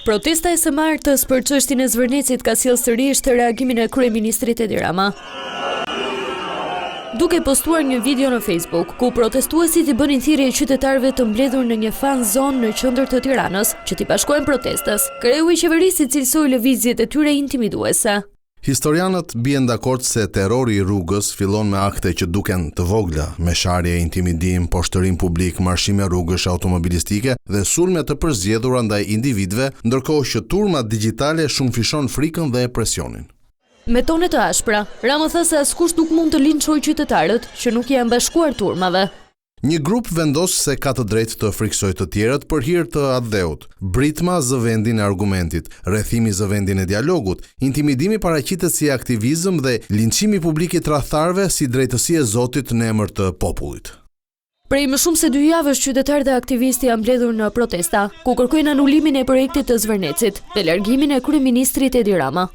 Protesta e së martës për çështjen e Zvërnecit ka sjellë sërish të reagimin e kryeministrit Edi Rama. Duke postuar një video në Facebook, ku protestuesit i bënin thirrje qytetarëve të mbledhur në një fan zonë në qendër të Tiranës, që t'i bashkohen protestës, kreu i qeverisë cilësoi lëvizjet e tyre intimiduese. Historianët bien dakord se terrori i rrugës fillon me akte që duken të vogla, me sharje, intimidim, poshtërim publik, marshime rrugësh automobilistike dhe sulme të përzgjedhura ndaj individëve, ndërkohë që turmat digjitale shumëfishon frikën dhe presionin. Me tone të ashpra, Rama tha se askush nuk mund të linçojë qytetarët që nuk janë bashkuar turmave. Një grup vendos se ka të drejtë të friksojë të tjerët për hir të atdheut. Britma zë vendin e argumentit, rrethimi zë vendin e dialogut, intimidimi paraqitet si aktivizëm dhe linçimi publik i tradhtarëve si drejtësi e Zotit në emër të popullit. Prej më shumë se 2 javësh qytetarë dhe aktivistë janë mbledhur në protesta, ku kërkojnë anulimin e projektit të Zvërnecit dhe largimin e kryeministrit Edi Rama.